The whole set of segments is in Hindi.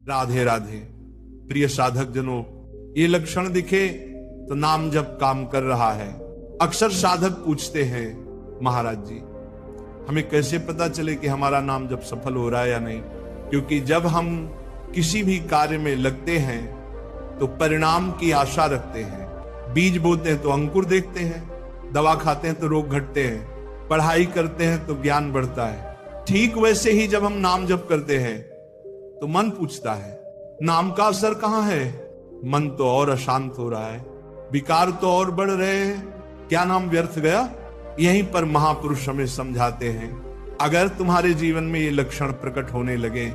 राधे राधे। प्रिय साधक जनों, ये लक्षण दिखे तो नाम जप काम कर रहा है। अक्सर साधक पूछते हैं, महाराज जी हमें कैसे पता चले कि हमारा नाम जप सफल हो रहा है या नहीं? क्योंकि जब हम किसी भी कार्य में लगते हैं तो परिणाम की आशा रखते हैं। बीज बोते हैं तो अंकुर देखते हैं, दवा खाते हैं तो रोग घटते हैं, पढ़ाई करते हैं तो ज्ञान बढ़ता है। ठीक वैसे ही जब हम नाम जप करते हैं तो मन पूछता है, नाम का असर कहां है? मन तो और अशांत हो रहा है, विकार तो और बढ़ रहे हैं, क्या नाम व्यर्थ गया? यहीं पर महापुरुष हमें समझाते हैं, अगर तुम्हारे जीवन में ये लक्षण प्रकट होने लगे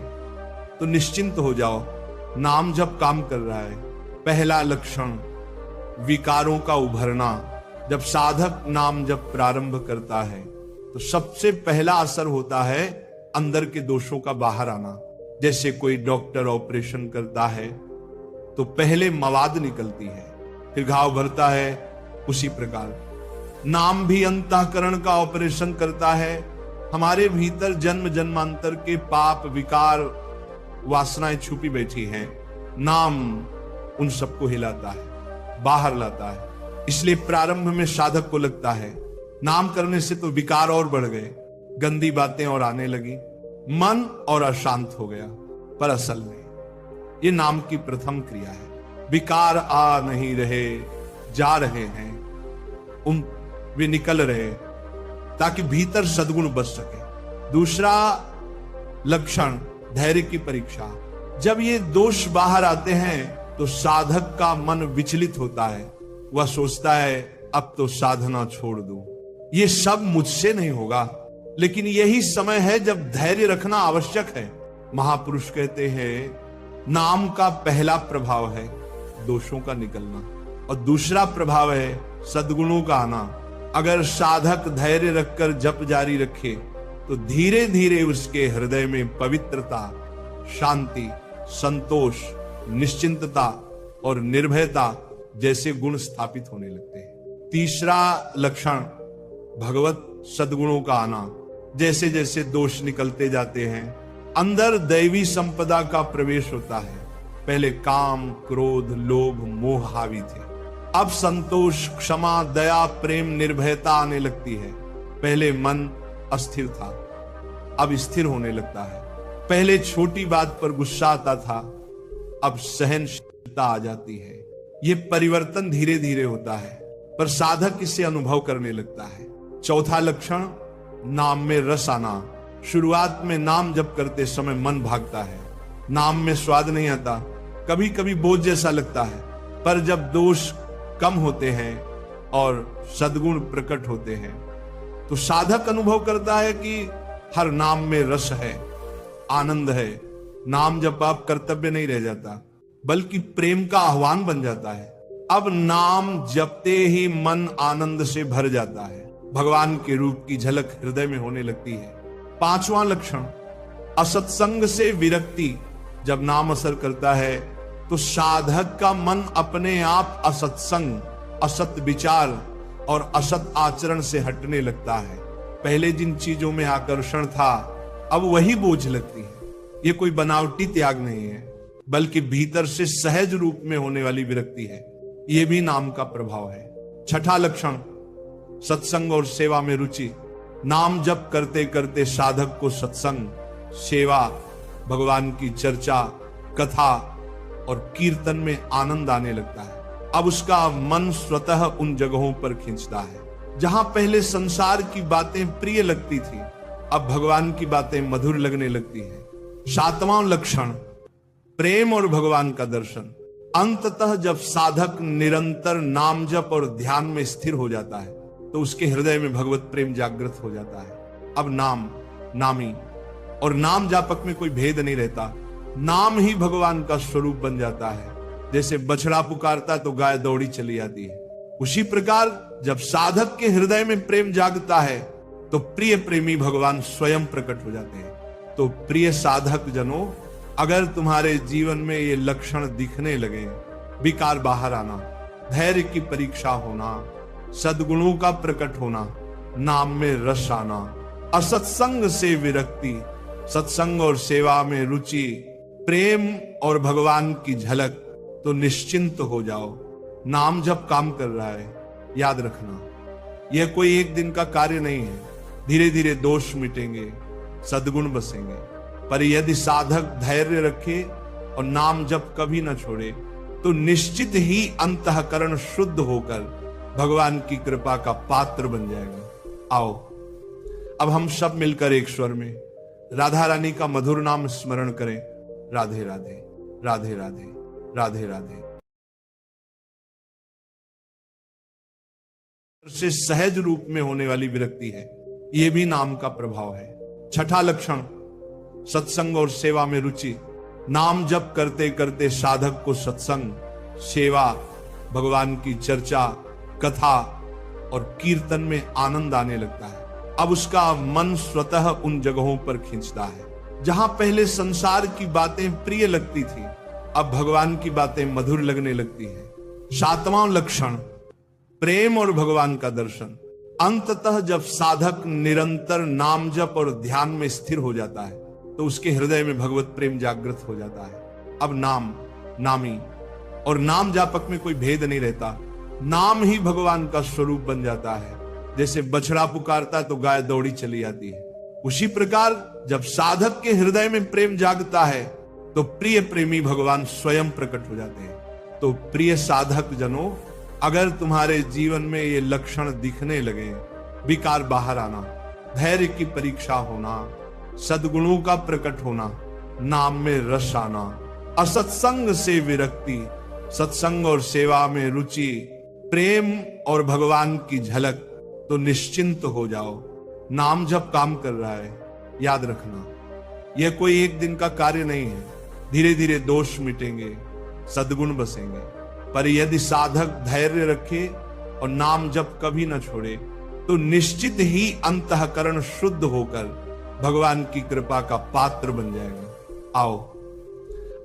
तो निश्चिंत हो जाओ, नाम जप काम कर रहा है। पहला लक्षण विकारों का उभरना। जब साधक नाम जप प्रारंभ करता है तो सबसे पहला असर होता है अंदर के दोषों का बाहर आना। जैसे कोई डॉक्टर ऑपरेशन करता है तो पहले मवाद निकलती है, फिर घाव भरता है। उसी प्रकार नाम भी अंतःकरण का ऑपरेशन करता है। हमारे भीतर जन्म जन्मांतर के पाप विकार वासनाएं छुपी बैठी हैं, नाम उन सबको हिलाता है, बाहर लाता है। इसलिए प्रारंभ में साधक को लगता है नाम करने से तो विकार और बढ़ गए, गंदी बातें और आने लगी, मन और अशांत हो गया। पर असल में ये नाम की प्रथम क्रिया है। विकार आ नहीं रहे, जा रहे हैं, वे निकल रहे ताकि भीतर सद्गुण बच सके। दूसरा लक्षण धैर्य की परीक्षा। जब ये दोष बाहर आते हैं तो साधक का मन विचलित होता है, वह सोचता है अब तो साधना छोड़ दूं, ये सब मुझसे नहीं होगा। लेकिन यही समय है जब धैर्य रखना आवश्यक है। महापुरुष कहते हैं नाम का पहला प्रभाव है दोषों का निकलना और दूसरा प्रभाव है सद्गुणों का आना। अगर साधक धैर्य रखकर जप जारी रखे तो धीरे धीरे उसके हृदय में पवित्रता, शांति, संतोष, निश्चिंतता और निर्भयता जैसे गुण स्थापित होने लगते हैं। तीसरा लक्षण भगवत सद्गुणों का आना। जैसे जैसे दोष निकलते जाते हैं अंदर दैवी संपदा का प्रवेश होता है। पहले काम, क्रोध, लोभ, मोह हावी थे, अब संतोष, क्षमा, दया, प्रेम, निर्भयता आने लगती है। पहले मन अस्थिर था, अब स्थिर होने लगता है। पहले छोटी बात पर गुस्सा आता था, अब सहनशीलता आ जाती है। ये परिवर्तन धीरे धीरे होता है पर साधक इसे अनुभव करने लगता है। चौथा लक्षण नाम में रस आना। शुरुआत में नाम जप करते समय मन भागता है, नाम में स्वाद नहीं आता, कभी कभी बोझ जैसा लगता है। पर जब दोष कम होते हैं और सद्गुण प्रकट होते हैं तो साधक अनुभव करता है कि हर नाम में रस है, आनंद है। नाम जप आप कर्तव्य नहीं रह जाता बल्कि प्रेम का आह्वान बन जाता है। अब नाम जपते ही मन आनंद से भर जाता है, भगवान के रूप की झलक हृदय में होने लगती है। पांचवां लक्षण असत्संग से विरक्ति। जब नाम असर करता है तो साधक का मन अपने आप असत्संग, असत विचार और असत आचरण से हटने लगता है। पहले जिन चीजों में आकर्षण था अब वही बोझ लगती है। ये कोई बनावटी त्याग नहीं है बल्कि भीतर से सहज रूप में होने वाली विरक्ति है। यह भी नाम का प्रभाव है। छठा लक्षण सत्संग और सेवा में रुचि। नाम जप करते करते साधक को सत्संग, सेवा, भगवान की चर्चा, कथा और कीर्तन में आनंद आने लगता है। अब उसका मन स्वतः उन जगहों पर खींचता है जहां पहले संसार की बातें प्रिय लगती थी, अब भगवान की बातें मधुर लगने लगती है। सातवां लक्षण प्रेम और भगवान का दर्शन। अंततः जब साधक निरंतर नाम जप और ध्यान में स्थिर हो जाता है तो उसके हृदय में भगवत प्रेम जागृत हो जाता है। अब नाम, नामी और नाम जापक में कोई भेद नहीं रहता, नाम ही भगवान का स्वरूप बन जाता है। जैसे बछड़ा पुकारता तो गाय दौड़ी चली आती है, उसी प्रकार जब साधक के हृदय में प्रेम जागता है तो प्रिय प्रेमी भगवान स्वयं प्रकट हो जाते हैं। तो प्रिय साधक जनों, अगर तुम्हारे जीवन में ये लक्षण दिखने लगे, विकार बाहर आना, धैर्य की परीक्षा होना, सद्गुणों का प्रकट होना, नाम में रस आना, असत्संग से विरक्ति, सत्संग और सेवा में रुचि, प्रेम और भगवान की झलक तो निश्चिंत हो जाओ। नाम जब काम कर रहा है, याद रखना यह कोई एक दिन का कार्य नहीं है। धीरे धीरे दोष मिटेंगे, सद्गुण बसेंगे। पर यदि साधक धैर्य रखे और नाम जब कभी न छोड़े तो निश्चित ही अंतःकरण शुद्ध होकर भगवान की कृपा का पात्र बन जाएगा। आओ अब हम सब मिलकर एक स्वर में राधा रानी का मधुर नाम स्मरण करें। राधे राधे, राधे राधे, राधे राधे। से सहज रूप में होने वाली विरक्ति है, यह भी नाम का प्रभाव है। छठा लक्षण सत्संग और सेवा में रुचि। नाम जप करते करते साधक को सत्संग, सेवा, भगवान की चर्चा, कथा और कीर्तन में आनंद आने लगता है। अब उसका मन स्वतः उन जगहों पर खींचता है जहां पहले संसार की बातें प्रिय लगती थी, अब भगवान की बातें मधुर लगने लगती हैं। सातवां लक्षण प्रेम और भगवान का दर्शन। अंततः जब साधक निरंतर नाम जप और ध्यान में स्थिर हो जाता है तो उसके हृदय में भगवत प्रेम जागृत हो जाता है। अब नाम, नामी और नाम जापक में कोई भेद नहीं रहता। नाम ही भगवान का स्वरूप बन जाता है। जैसे बछड़ा पुकारता है तो गाय दौड़ी चली आती है, उसी प्रकार जब साधक के हृदय में प्रेम जागता है तो प्रिय प्रेमी भगवान स्वयं प्रकट हो जाते हैं। तो प्रिय साधक जनों, अगर तुम्हारे जीवन में ये लक्षण दिखने लगे, विकार बाहर आना, धैर्य की परीक्षा होना, सद्गुणों का प्रकट होना, नाम में रस आना, असत्संग से विरक्ति, सत्संग और सेवा में रुचि, प्रेम और भगवान की झलक, तो निश्चिंत हो जाओ। नाम जब काम कर रहा है, याद रखना यह कोई एक दिन का कार्य नहीं है। धीरे धीरे दोष मिटेंगे, सद्गुण बसेंगे। पर यदि साधक धैर्य रखे और नाम जब कभी न छोड़े तो निश्चित ही अंतःकरण शुद्ध होकर भगवान की कृपा का पात्र बन जाएगा। आओ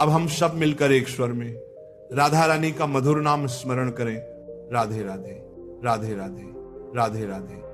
अब हम सब मिलकर एक स्वर में राधा रानी का मधुर नाम स्मरण करें। राधे राधे, राधे राधे, राधे राधे।